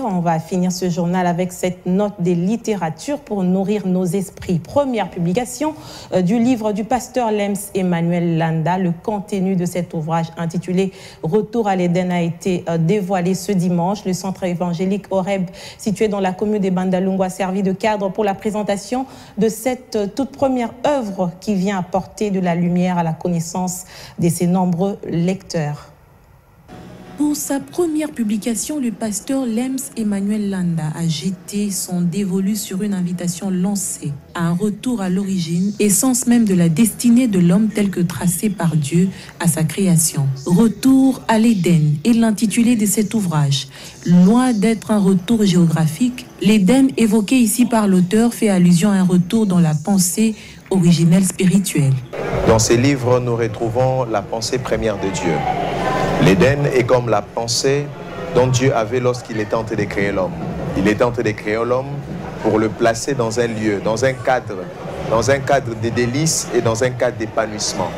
On va finir ce journal avec cette note des littératures pour nourrir nos esprits. Première publication du livre du pasteur Lems Emmanuel Landa. Le contenu de cet ouvrage intitulé « Retour à l'Éden » a été dévoilé ce dimanche. Le centre évangélique Horeb, situé dans la commune de Bandalungu, a servi de cadre pour la présentation de cette toute première œuvre qui vient apporter de la lumière à la connaissance de ses nombreux lecteurs. Pour sa première publication, le pasteur Lems Emmanuel Landa a jeté son dévolu sur une invitation lancée à un retour à l'origine, essence même de la destinée de l'homme tel que tracé par Dieu à sa création. Retour à l'Éden est l'intitulé de cet ouvrage. Loin d'être un retour géographique, l'Éden évoqué ici par l'auteur fait allusion à un retour dans la pensée originelle spirituelle. Dans ces livres, nous retrouvons la pensée première de Dieu. L'Éden est comme la pensée dont Dieu avait lorsqu'il était en train de créer l'homme. Il était en train de créer l'homme pour le placer dans un lieu, dans un cadre de délices et dans un cadre d'épanouissement.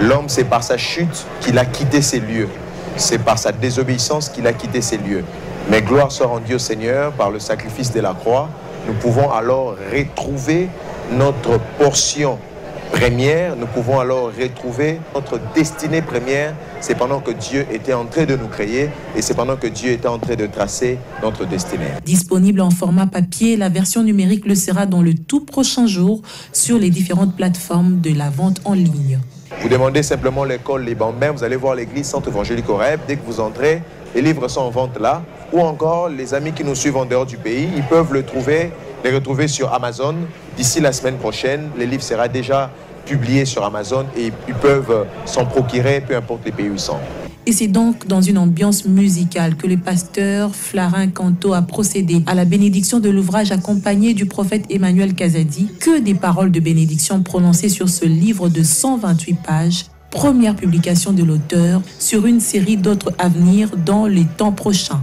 L'homme, c'est par sa chute qu'il a quitté ces lieux. C'est par sa désobéissance qu'il a quitté ces lieux. Mais gloire soit rendue au Seigneur par le sacrifice de la croix. Nous pouvons alors retrouver notre portion première, nous pouvons alors retrouver notre destinée première. C'est pendant que Dieu était en train de nous créer et c'est pendant que Dieu était en train de tracer notre destinée. Disponible en format papier, la version numérique le sera dans le tout prochain jour sur les différentes plateformes de la vente en ligne. Vous demandez simplement l'école Les Bambins, vous allez voir l'église Centre évangélique Horeb. Dès que vous entrez, les livres sont en vente là. Ou encore, les amis qui nous suivent en dehors du pays, ils peuvent les retrouver sur Amazon. D'ici la semaine prochaine, les livres seront déjà publiés sur Amazon et ils peuvent s'en procurer, peu importe les pays où ils sont. Et c'est donc dans une ambiance musicale que le pasteur Flarin Canto a procédé à la bénédiction de l'ouvrage accompagné du prophète Emmanuel Kazadi. Que des paroles de bénédiction prononcées sur ce livre de 128 pages, première publication de l'auteur sur une série d'autres à venir dans les temps prochains.